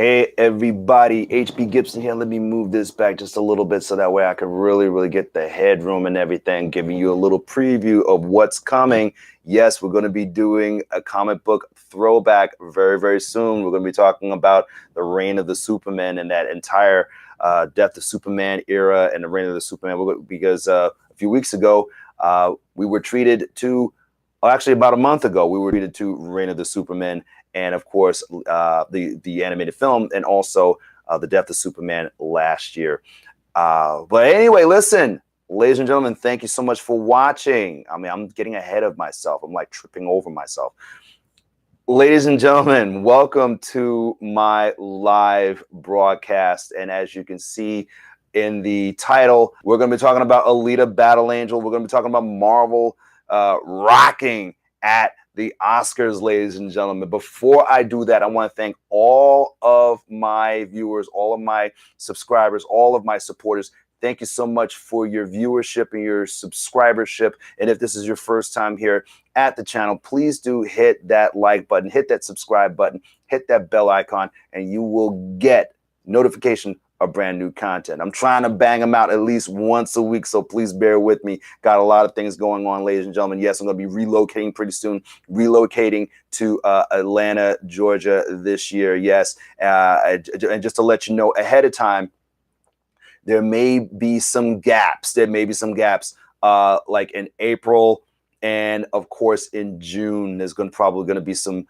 Hey everybody, HB Gibson here. Let me move this back just a little bit so that way I can really get the headroom and everything, giving you a little preview of what's coming. Yes, we're going to be doing a comic book throwback very soon. We're going to be talking about the reign of the Superman and that entire Death of Superman era and the reign of the Superman, because a few weeks ago we were treated to, actually about a month ago, we were treated to Reign of the Superman, and of course the animated film, and also the Death of Superman last year. But anyway, listen, ladies and gentlemen, thank you so much for watching. I mean, I'm getting ahead of myself. I'm like tripping over myself. Ladies and gentlemen, welcome to my live broadcast. And as you can see in the title, we're going to be talking about Alita Battle Angel. We're going to be talking about Marvel rocking at the Oscars, ladies and gentlemen. Before I do that, I want to thank all of my viewers, all of my subscribers, all of my supporters. Thank you so much for your viewership and your subscribership. And if this is your first time here at the channel, please do hit that like button, hit that subscribe button, hit that bell icon, and you will get notification of brand new content. I'm trying to bang them out at least once a week, so please bear with me. Got a lot of things going on, ladies and gentlemen. Yes, I'm going to be relocating pretty soon, relocating to Atlanta, Georgia this year. Yes, and just to let you know ahead of time, there may be some gaps. There may be some gaps like in April, and of course in June. There's probably going to be some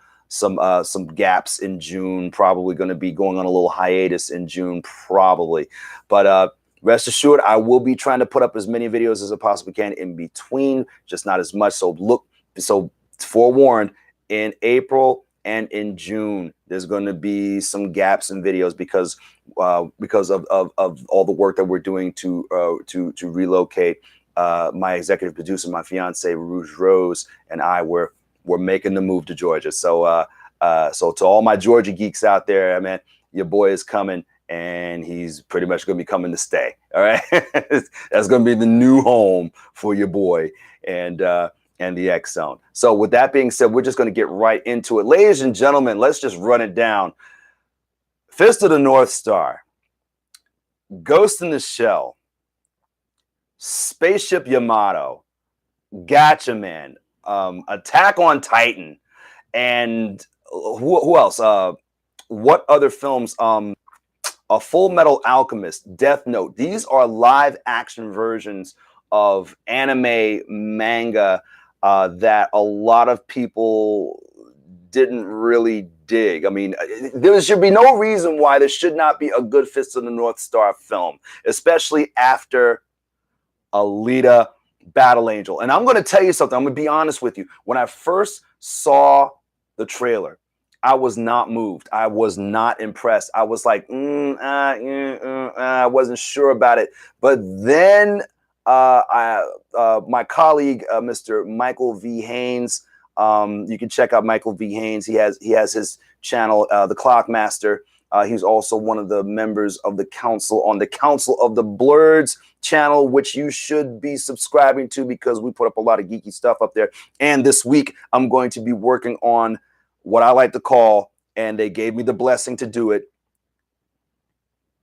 gaps in June. Probably going to be going on a little hiatus in June, probably. But rest assured, I will be trying to put up as many videos as I possibly can in between, just not as much. So forewarned, in April and in June, there's going to be some gaps in videos because of all the work that we're doing to relocate. My executive producer, my fiance Rouge Rose, and I were making the move to Georgia. So so to all my Georgia geeks out there, I mean, your boy is coming, and he's pretty much going to be coming to stay. All right, that's going to be the new home for your boy and the X Zone. So with that being said, we're just going to get right into it, ladies and gentlemen. Let's just run it down. Fist of the North Star, Ghost in the Shell, Spaceship Yamato, Gotcha Man, Attack on Titan, and who else? What other films? A Full Metal Alchemist, Death Note. These are live action versions of anime manga that a lot of people didn't really dig. I mean, there should be no reason why there should not be a good Fist of the North Star film, especially after Alita Battle Angel. And I'm going to tell you something. I'm going to be honest with you. When I first saw the trailer, I was not moved. I was not impressed. I was like, I wasn't sure about it. But then my colleague, Mr. Michael V. Haynes, you can check out Michael V. Haynes. He has his channel, The Clockmaster. He's also one of the members of the council on the Council of the Blurs channel, which you should be subscribing to because we put up a lot of geeky stuff up there. And this week, I'm going to be working on what I like to call, and they gave me the blessing to do it,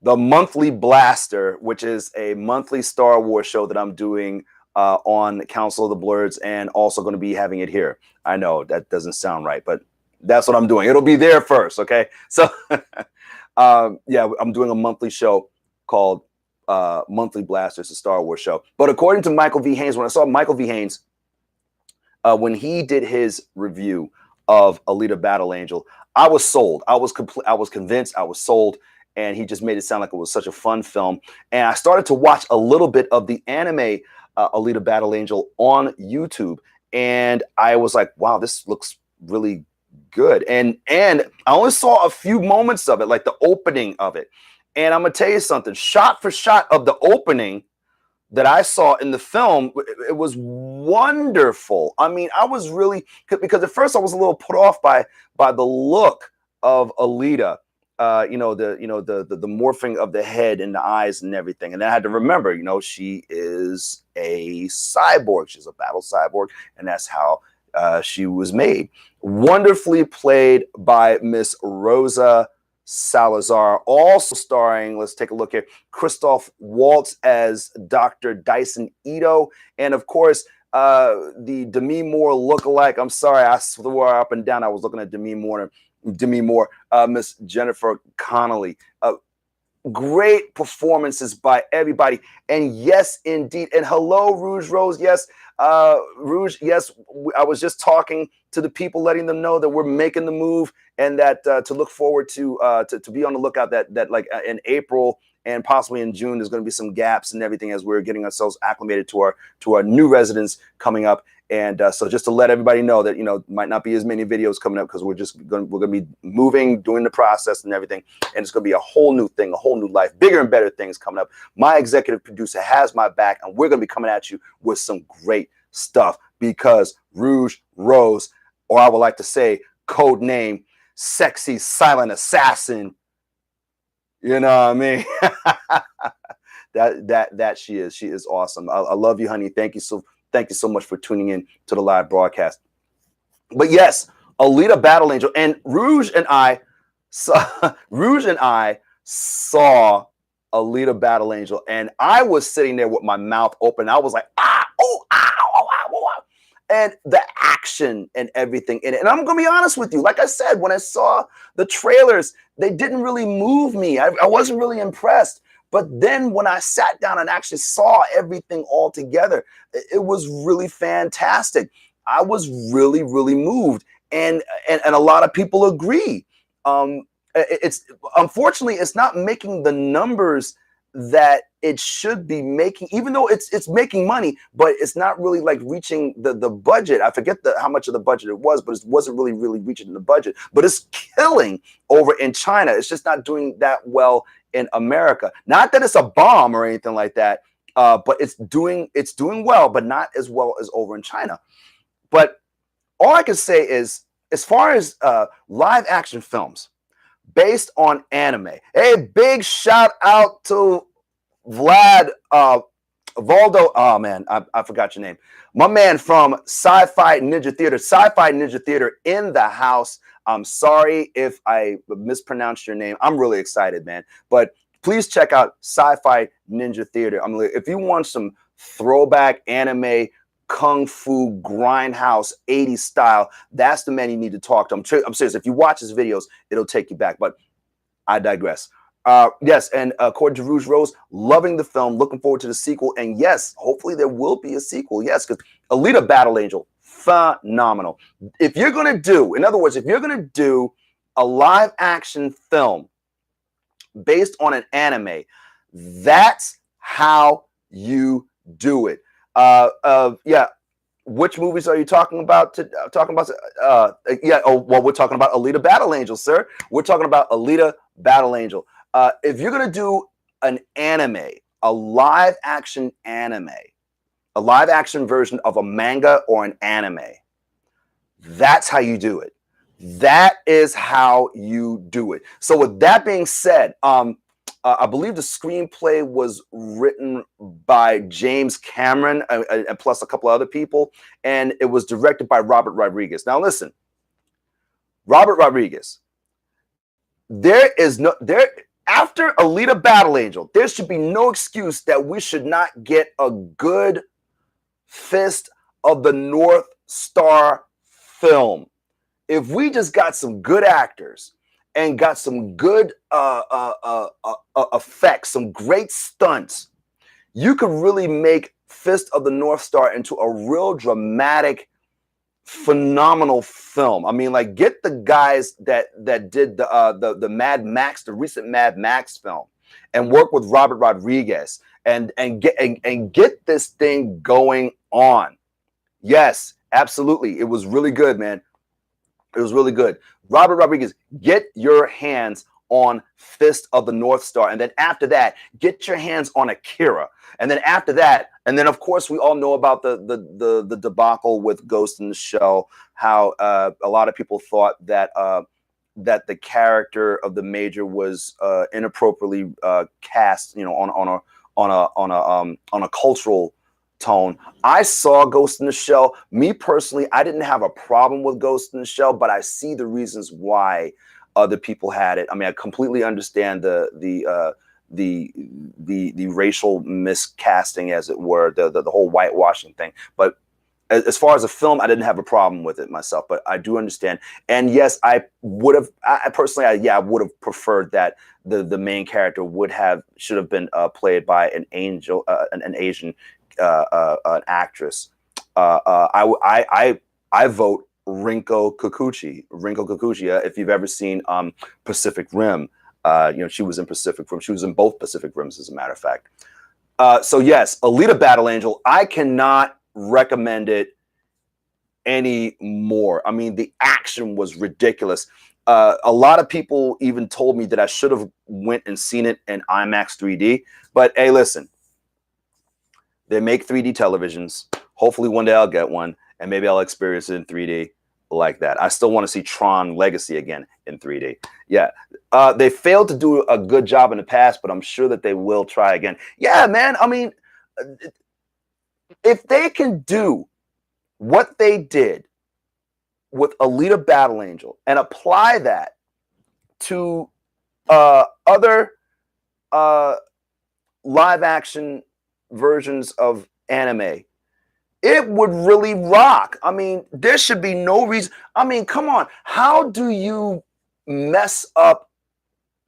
the Monthly Blaster, which is a monthly Star Wars show that I'm doing on Council of the Blurs, and also going to be having it here. I know that doesn't sound right, but that's what I'm doing. It'll be there first, okay? So, yeah, I'm doing a monthly show called Monthly Blaster. It's a Star Wars show. But according to Michael V. Haynes, when I saw Michael V. Haynes, when he did his review of Alita Battle Angel, I was sold. I was convinced. I was sold. And he just made it sound like it was such a fun film. And I started to watch a little bit of the anime Alita Battle Angel on YouTube. And I was like, wow, this looks really good. And I only saw a few moments of it, like the opening of it. And I'm going to tell you something. Shot for shot of the opening that I saw in the film, it was wonderful. I mean, I was really, because at first I was a little put off by the look of Alita. The morphing of the head and the eyes and everything. And then I had to remember, she is a cyborg. She's a battle cyborg, and that's how she was made. Wonderfully played by Miss Rosa Salazar. Also starring, let's take a look here, Christoph Waltz as Dr. Dyson Ito. And of course, the Demi Moore lookalike. I'm sorry, I swore up and down. I was looking at Demi Moore, Miss Jennifer Connelly. Great performances by everybody. And yes, indeed. And hello, Rouge Rose. Yes, Rouge. Yes, I was just talking to the people, letting them know that we're making the move, and that to look forward to be on the lookout that like in April and possibly in June, there's going to be some gaps and everything as we're getting ourselves acclimated to our new residents coming up. And so just to let everybody know that, might not be as many videos coming up because we're going to be moving, doing the process and everything. And it's going to be a whole new thing, a whole new life, bigger and better things coming up. My executive producer has my back, and we're going to be coming at you with some great stuff because Rouge Rose, or I would like to say code name, Sexy Silent Assassin. You know what I mean? that she is awesome. I love you, honey. Thank you so much for tuning in to the live broadcast. But yes, Alita Battle Angel, and Rouge and I saw Alita Battle Angel, and I was sitting there with my mouth open. I was like, and the action and everything in it. And I'm gonna be honest with you, like I said, when I saw the trailers, they didn't really move me. I wasn't really impressed. But then when I sat down and actually saw everything all together, it was really fantastic. I was really, really moved. And a lot of people agree. It's unfortunately, it's not making the numbers that it should be making, even though it's making money, but it's not really like reaching the budget. I forget how much of the budget it was, but it wasn't really reaching the budget. But it's killing over in China. It's just not doing that well in America. Not that it's a bomb or anything like that, but it's doing well, but not as well as over in China. But all I can say is, as far as live action films based on anime, a big shout out to Vlad Valdo. Oh man, I forgot your name. My man from Sci-Fi Ninja Theater. Sci-Fi Ninja Theater in the house. I'm sorry if I mispronounced your name. I'm really excited, man. But please check out Sci-Fi Ninja Theater. If you want some throwback anime, kung fu, grindhouse, 80s style, that's the man you need to talk to. I'm serious. If you watch his videos, it'll take you back. But I digress. Yes, and according to Rouge Rose, loving the film, looking forward to the sequel. And yes, hopefully there will be a sequel. Yes, because Alita Battle Angel, phenomenal. If you're going to do, in other words, if you're going to do a live action film based on an anime, that's how you do it. Yeah. Which movies are you talking about? We're talking about Alita Battle Angel, sir. We're talking about Alita Battle Angel. If you're going to do an anime, a live action version of a manga or an anime, that's how you do it. That is how you do it. So with that being said, I believe the screenplay was written by James Cameron and plus a couple of other people, and it was directed by Robert Rodriguez. Now listen, Robert Rodriguez, after Alita Battle Angel, there should be no excuse that we should not get a good Fist of the North Star film. If we just got some good actors and got some good effects, some great stunts, you could really make Fist of the North Star into a real dramatic, phenomenal film. I mean, like, get the guys that did the Mad Max, the recent Mad Max film, and work with Robert Rodriguez and get this thing going on. Yes, absolutely. It was really good, man. It was really good. Robert Rodriguez, get your hands on Fist of the North Star. And then after that, get your hands on Akira. And then after that, and then of course we all know about the debacle with Ghost in the Shell, how a lot of people thought that that the character of the Major was inappropriately cast, on a cultural tone. I saw Ghost in the Shell. Me personally, I didn't have a problem with Ghost in the Shell, but I see the reasons why other people had it. I mean, I completely understand the racial miscasting, as it were, the whole whitewashing thing. But as far as a film, I didn't have a problem with it myself, but I do understand. And yes, I personally, I would have preferred that the main character should have been played by an Asian an actress. I vote Rinko Kikuchi. If you've ever seen Pacific Rim, she was in Pacific Rim. She was in both Pacific Rims, as a matter of fact. So yes, Alita Battle Angel. I cannot recommend it anymore. I mean, the action was ridiculous. A lot of people even told me that I should have went and seen it in IMAX 3D. But hey, listen, they make 3D televisions. Hopefully one day I'll get one, and maybe I'll experience it in 3D like that. I still want to see Tron Legacy again in 3D. Yeah. They failed to do a good job in the past, but I'm sure that they will try again. Yeah, man. I mean, if they can do what they did with Alita Battle Angel and apply that to other live action versions of anime, it would really rock. I mean, there should be no reason. I mean, come on. How do you mess up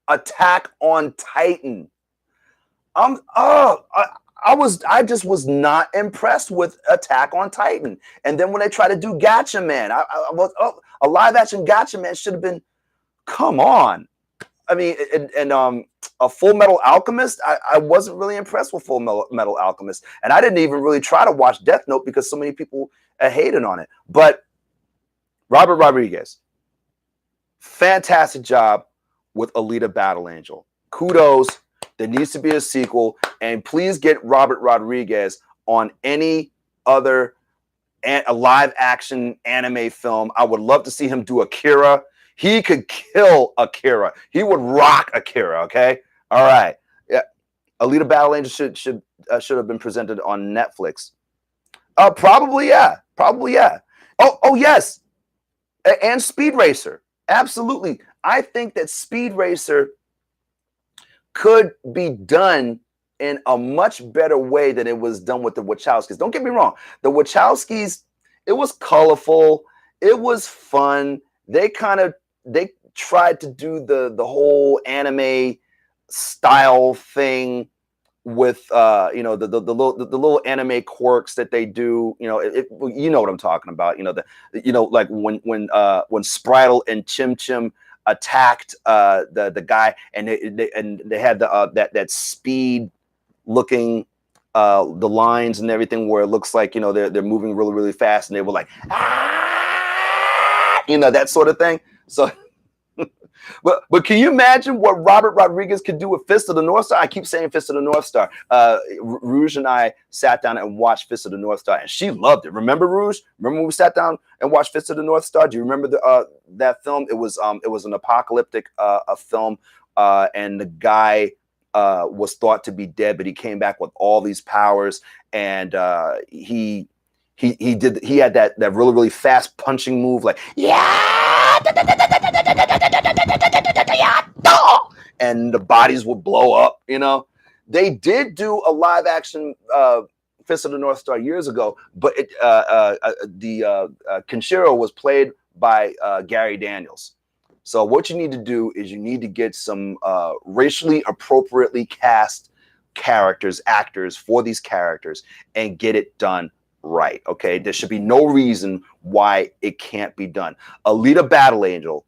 Attack on Titan? I just was not impressed with Attack on Titan. And then when they try to do Gacha Man, a live action Gacha Man should have been, come on. I mean, and a Full Metal Alchemist, I wasn't really impressed with Full Metal Alchemist. And I didn't even really try to watch Death Note because so many people hated on it. But Robert Rodriguez, fantastic job with Alita Battle Angel. Kudos. There needs to be a sequel, and please get Robert Rodriguez on any other a live action anime film. I would love to see him do Akira. He could kill Akira. He would rock Akira. Okay, all right. Yeah, Alita Battle Angel should have been presented on Netflix. Probably yeah. Oh yes, and Speed Racer. Absolutely. I think that Speed Racer could be done in a much better way than it was done with the Wachowskis. Don't get me wrong. The Wachowskis, it was colorful. It was fun. They tried to do the whole anime style thing with the little anime quirks that they do. You know what I'm talking about. Like when Spritle and Chim Chim attacked the guy, and they had that speed looking the lines and everything, where it looks like they're moving really, really fast, and they were like that sort of thing. So but can you imagine what Robert Rodriguez could do with Fist of the North Star? I keep saying Fist of the North Star. Rouge and I sat down and watched Fist of the North Star, and she loved it. Remember, Rouge? Remember when we sat down and watched Fist of the North Star? Do you remember that film? It was an apocalyptic film, and the guy was thought to be dead, but he came back with all these powers, and he had that really, really fast punching move, like and the bodies would blow up. They did do a live action Fist of the North Star years ago, but Kenshiro was played by Gary Daniels. So what you need to do is you need to get some racially appropriately cast actors for these characters, and get it done right. Okay, there should be no reason why it can't be done. Alita Battle Angel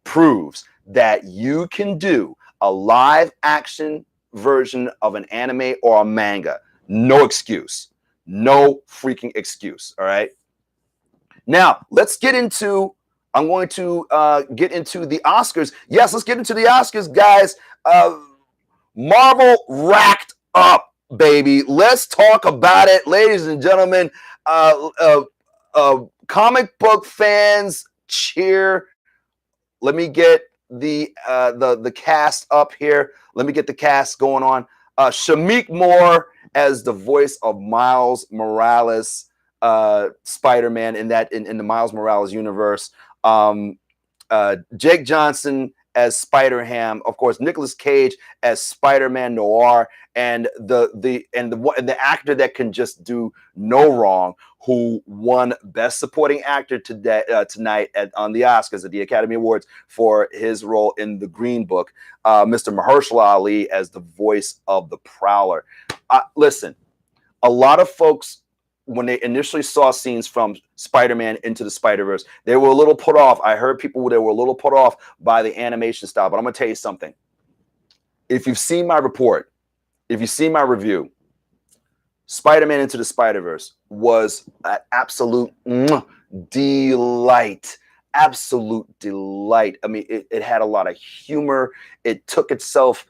proves that you can do a live action version of an anime or a manga. No excuse. No freaking excuse. All right. Now let's get into. I'm going to get into the Oscars. Yes, let's get into the Oscars, guys. Marvel racked up, baby. Let's talk about it, ladies and gentlemen. Comic book fans, cheer. Let me get the cast up here. Let me get the cast going on. Shamik Moore as the voice of Miles Morales, Spider-Man in the Miles Morales universe. Jake Johnson as Spider-Ham, of course, Nicolas Cage as Spider-Man Noir, and the actor that can just do no wrong, who won Best Supporting Actor tonight on the Oscars at the Academy Awards for his role in The Green Book, Mr. Mahershala Ali as the voice of the Prowler. Listen, a lot of folks, when they initially saw scenes from Spider-Man Into the Spider-Verse, they were a little put off. I heard people that were a little put off by the animation style, but I'm going to tell you something. If you've seen my report, if you've seen my review, Spider-Man Into the Spider-Verse was an absolute delight. Absolute delight. I mean, it had a lot of humor. It took itself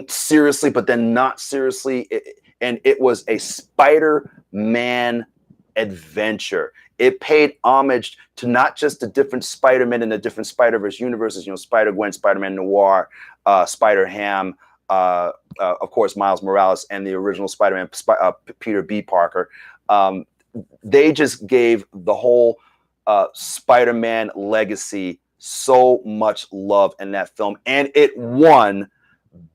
seriously, but then not seriously. And it was a Spider-Man adventure. It paid homage to not just the different Spider-Men in the different Spider-Verse universes, you know, Spider-Gwen, Spider-Man Noir, Spider-Ham, of course, Miles Morales, and the original Spider-Man, Peter B. Parker. They just gave the whole Spider-Man legacy so much love in that film. And it won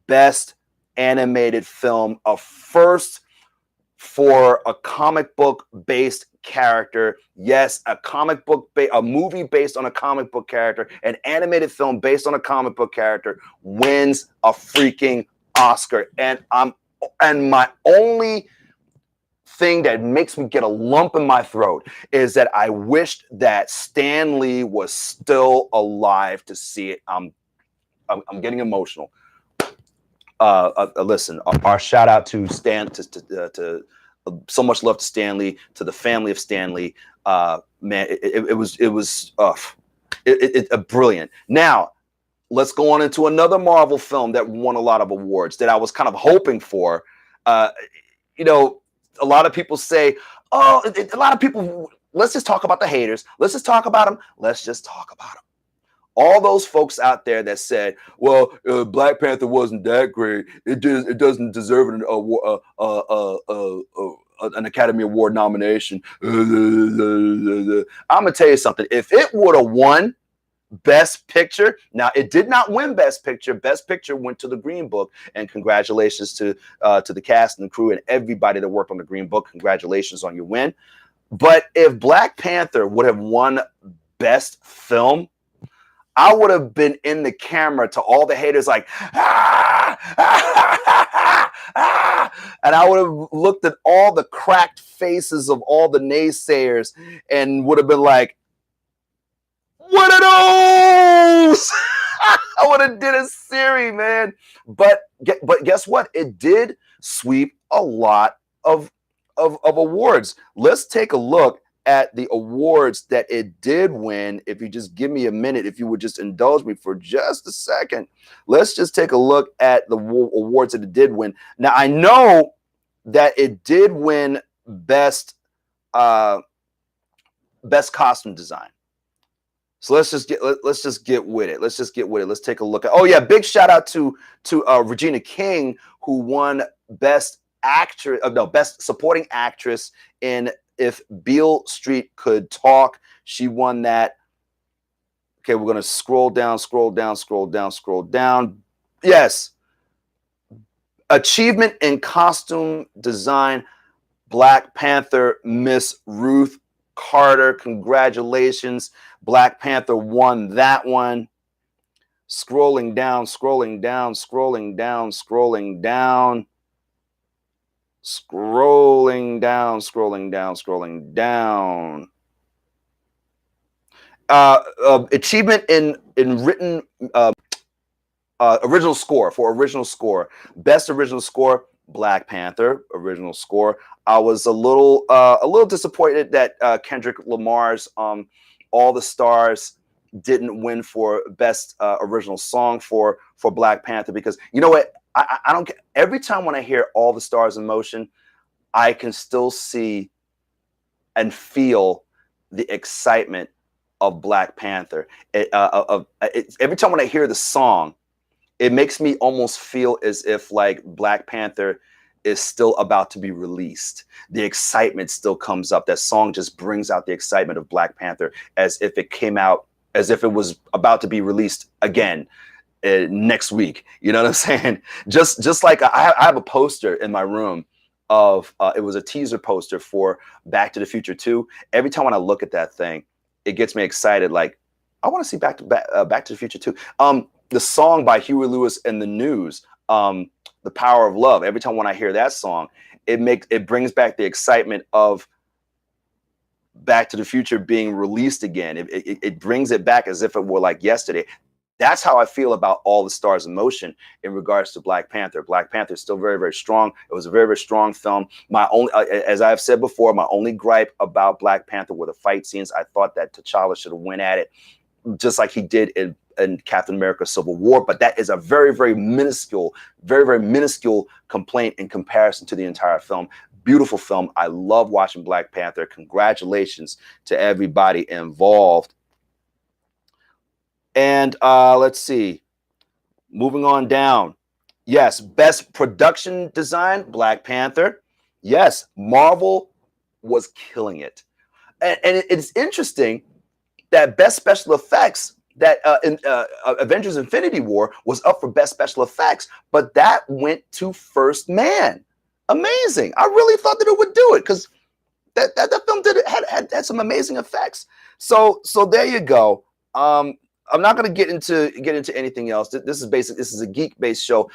Best Animated Film, a first for a comic book based character. Yes, a movie based on a comic book character, an animated film based on a comic book character wins a freaking Oscar. And my only thing that makes me get a lump in my throat is that I wished that Stan Lee was still alive to see it. I'm getting emotional. Listen, our shout out to Stan, to so much love to Stan Lee, to the family of Stan Lee. Man, it was brilliant. Now, let's go on into another Marvel film that won a lot of awards that I was kind of hoping for. You know, a lot of people say, oh, a lot of people, let's just talk about the haters. Let's just talk about them. Let's just talk about them. All those folks out there that said, well, Black Panther wasn't that great. It doesn't deserve an Academy Award nomination. I'm going to tell you something. If it would have won Best Picture, now it did not win Best Picture. Best Picture went to The Green Book, and congratulations to the cast and the crew and everybody that worked on The Green Book. Congratulations on your win. But if Black Panther would have won Best Film, I would have been in the camera to all the haters like, and I would have looked at all the cracked faces of all the naysayers and would have been like, what are those? I would have did a series, man. But guess what? It did sweep a lot of awards. Let's take a look at the awards that it did win. If you just give me a minute, if you would just indulge me for just a second, let's just take a look at the awards that it did win. Now, I know that it did win best costume design. So let's just get with it. Let's take a look at. Oh yeah, big shout out to Regina King, who won best supporting actress in If Beale Street Could Talk. She won that. Okay, we're gonna scroll down. Yes. Achievement in costume design, Black Panther, Miss Ruth Carter. Congratulations. Black Panther won that one. Scrolling down. Achievement in written original score, for original score, best original score, Black Panther original score. I was a little disappointed that Kendrick Lamar's All the Stars didn't win for best original song for Black Panther, because you know what, I don't get, every time when I hear All the Stars in Motion, I can still see and feel the excitement of Black Panther. Every time when I hear the song, it makes me almost feel as if like Black Panther is still about to be released. The excitement still comes up. That song just brings out the excitement of Black Panther as if it came out as if it was about to be released again next week. You know what I'm saying? Just like I have a poster in my room of it was a teaser poster for Back to the Future 2. Every time when I look at that thing, it gets me excited. Like, I want to see Back to the Future 2. The song by Huey Lewis and the News, The Power of Love. Every time when I hear that song, it brings back the excitement of Back to the Future being released again. It brings it back as if it were like yesterday. That's how I feel about All the Stars in Motion in regards to Black Panther. Black Panther is still very, very strong. It was a very, very strong film. My only, as I've said before, my only gripe about Black Panther were the fight scenes. I thought that T'Challa should have went at it just like he did in Captain America: Civil War. But that is a very, very minuscule complaint in comparison to the entire film. Beautiful film. I love watching Black Panther. Congratulations to everybody involved. And let's see. Moving on down. Yes, best production design, Black Panther. Yes, Marvel was killing it. And it's interesting that best special effects, that in Avengers Infinity War was up for best special effects, but that went to First Man. Amazing. I really thought that it would do it because that film had some amazing effects. So there you go. I'm not going to get into anything else. This is a geek-based show.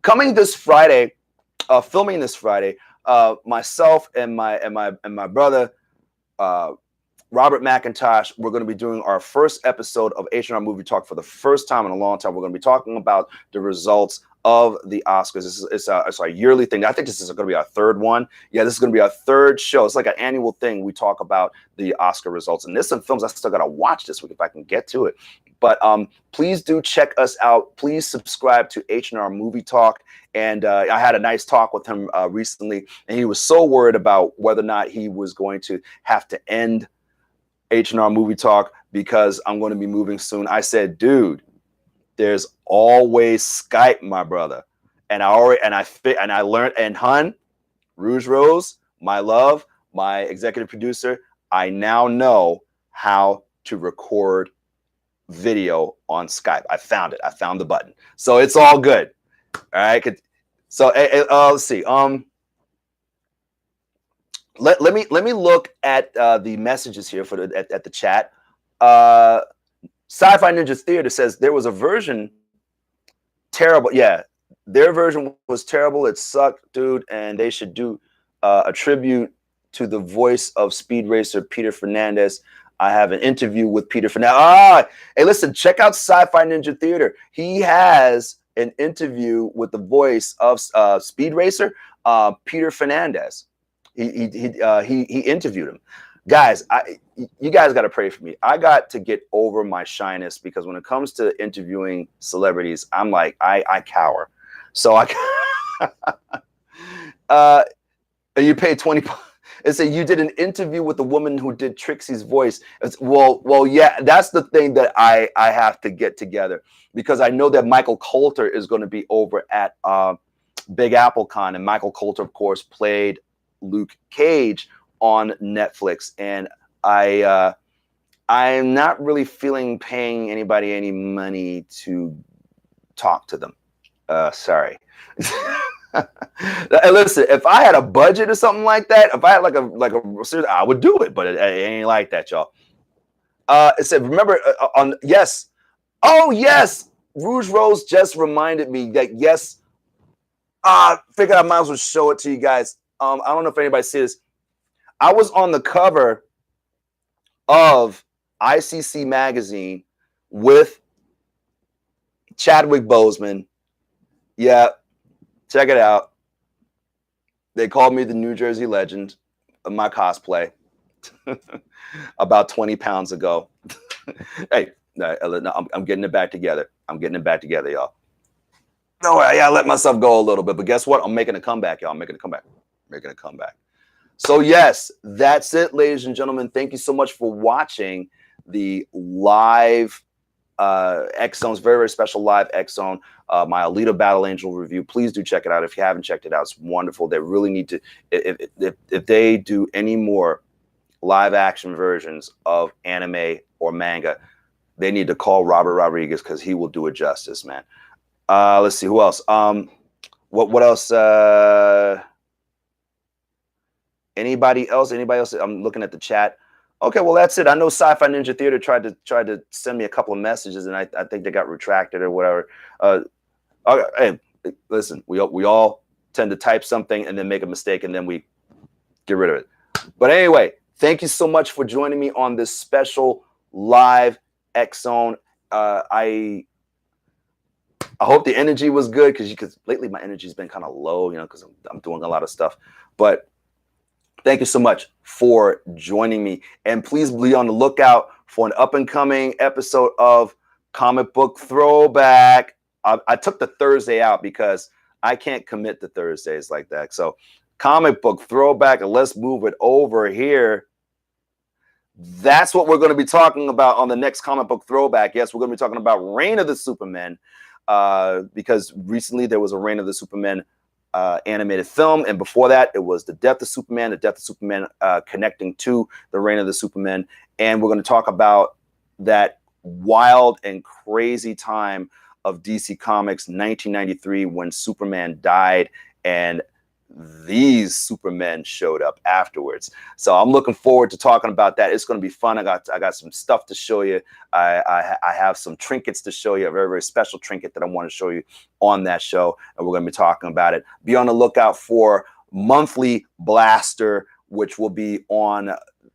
Coming this Friday, filming this Friday, myself and my brother Robert McIntosh, we're going to be doing our first episode of H&R Movie Talk for the first time in a long time. We're going to be talking about the results of the Oscars. It's our yearly thing. I think this is going to be our third one. Yeah, this is going to be our third show. It's like an annual thing. We talk about the Oscar results. And there's some films I still got to watch this week if I can get to it. But please do check us out. Please subscribe to H&R Movie Talk. And I had a nice talk with him recently, and he was so worried about whether or not he was going to have to end H&R Movie Talk because I'm going to be moving soon. I said, dude, there's always Skype, my brother. And I learned, and Hun, Rouge Rose, my love, my executive producer, I now know how to record video on Skype. I found it. I found the button. So it's all good. All right. So let's see. Let me look at the messages here for at the chat. Sci-Fi Ninja Theater says there was a version terrible. Yeah, their version was terrible. It sucked, dude. And they should do a tribute to the voice of Speed Racer Peter Fernandez. I have an interview with Peter Fernandez. Hey, listen, check out Sci-Fi Ninja Theater. He has an interview with the voice of Speed Racer, Peter Fernandez. He interviewed him. Guys, you guys got to pray for me. I got to get over my shyness because when it comes to interviewing celebrities, I'm like, I cower. So and you pay 20. It said you did an interview with the woman who did Trixie's voice. Well, yeah, that's the thing that I have to get together because I know that Michael Coulter is going to be over at Big Apple Con, and Michael Coulter, of course, played Luke Cage on Netflix, and I'm not really feeling paying anybody any money to talk to them. Sorry. Listen, if I had a budget or something like that, if I had like a serious, I would do it, but it ain't like that, y'all. It said, remember on yes, oh yes, Rouge Rose just reminded me that yes. Figured I might as well show it to you guys. I don't know if anybody sees this. I was on the cover of ICC magazine with Chadwick Boseman. Yeah, check it out. They called me the New Jersey legend of my cosplay about 20 pounds ago. Hey, no, I'm getting it back together. I'm getting it back together, y'all. No, I let myself go a little bit, but guess what? I'm making a comeback, y'all. I'm making a comeback. Making a comeback. So yes, that's it, ladies and gentlemen. Thank you so much for watching the live X Zone's very, very special live X Zone, my Alita Battle Angel review. Please do check it out if you haven't checked it out. It's wonderful. They really need to. If they do any more live action versions of anime or manga, they need to call Robert Rodriguez because he will do it justice, man. Let's see who else. What else? Anybody else? Anybody else? I'm looking at the chat. Okay, well that's it. I know Sci-Fi Ninja Theater tried to send me a couple of messages, and I think they got retracted or whatever. Hey, listen, we all tend to type something and then make a mistake, and then we get rid of it. But anyway, thank you so much for joining me on this special live X Zone. I hope the energy was good because lately my energy's been kind of low, you know, because I'm doing a lot of stuff. But thank you so much for joining me. And please be on the lookout for an up-and-coming episode of Comic Book Throwback. I took the Thursday out because I can't commit to Thursdays like that. So Comic Book Throwback, and let's move it over here. That's what we're going to be talking about on the next Comic Book Throwback. Yes, we're going to be talking about Reign of the Supermen because recently there was a Reign of the Supermen animated film, and before that it was the Death of Superman connecting to the Reign of the Supermen. And we're going to talk about that wild and crazy time of DC Comics 1993 when Superman died and these Supermen showed up afterwards. So I'm looking forward to talking about that. It's going to be fun. I got some stuff to show you. I have some trinkets to show you, a very, very special trinket that I want to show you on that show, and we're going to be talking about it. Be on the lookout for Monthly Blaster, which will be on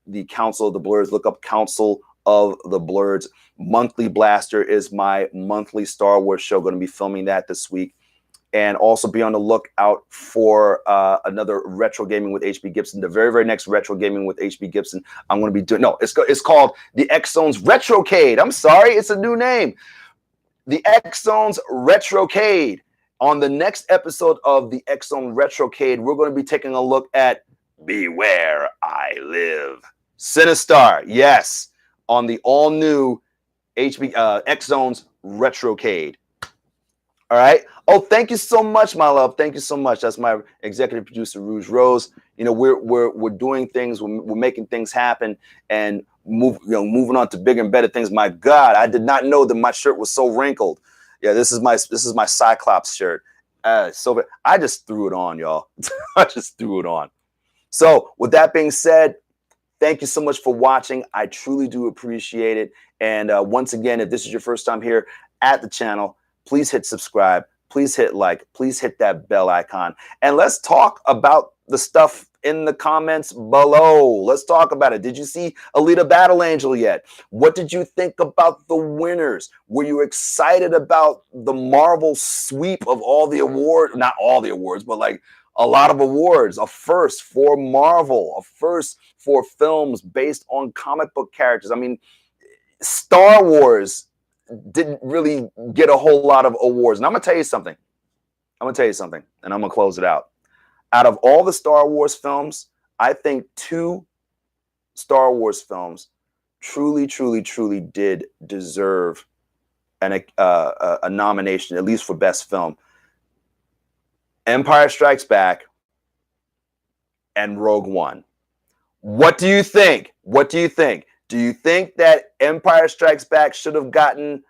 the Council of the Blurs. Look up Council of the Blurs. Monthly Blaster is my monthly Star Wars show. Going to be filming that this week. And also be on the lookout for another Retro Gaming with HB Gibson. The very, very next Retro Gaming with HB Gibson, I'm going to be doing. No, it's called the X Zone's Retrocade. I'm sorry, it's a new name. The X Zone's Retrocade. On the next episode of the X Zone Retrocade, we're going to be taking a look at Beware I Live. Sinistar, yes, on the all new X Zone's Retrocade. All right. Oh, thank you so much, my love. Thank you so much. That's my executive producer, Rouge Rose. You know, we're doing things. We're making things happen and moving on to bigger and better things. My God, I did not know that my shirt was so wrinkled. Yeah, this is my Cyclops shirt. So I just threw it on, y'all. I just threw it on. So with that being said, thank you so much for watching. I truly do appreciate it. And once again, if this is your first time here at the channel, please hit subscribe, please hit like, please hit that bell icon. And let's talk about the stuff in the comments below. Let's talk about it. Did you see Alita Battle Angel yet? What did you think about the winners? Were you excited about the Marvel sweep of all the awards? Not all the awards, but like a lot of awards. A first for Marvel, a first for films based on comic book characters. I mean, Star Wars didn't really get a whole lot of awards. And I'm going to tell you something. And I'm going to close it out. Out of all the Star Wars films, I think 2 Star Wars films truly did deserve a nomination, at least for Best Film. Empire Strikes Back and Rogue One. What do you think? What do you think? Do you think that Empire Strikes Back should have gotten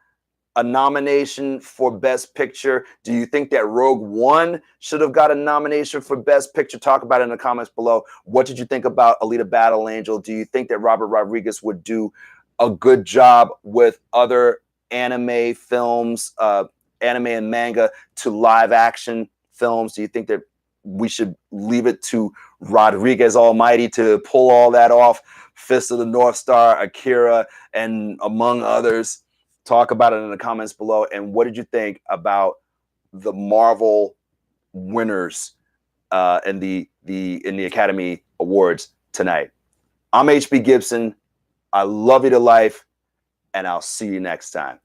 a nomination for Best Picture? Do you think that Rogue One should have got a nomination for Best Picture? Talk about it in the comments below. What did you think about Alita Battle Angel? Do you think that Robert Rodriguez would do a good job with other anime films, anime and manga to live action films? Do you think that we should leave it to Rodriguez Almighty to pull all that off? Fist of the North Star, Akira, and among others. Talk about it in the comments below. And what did you think about the Marvel winners in the Academy Awards tonight? I'm HB Gibson. I love you to life, and I'll see you next time.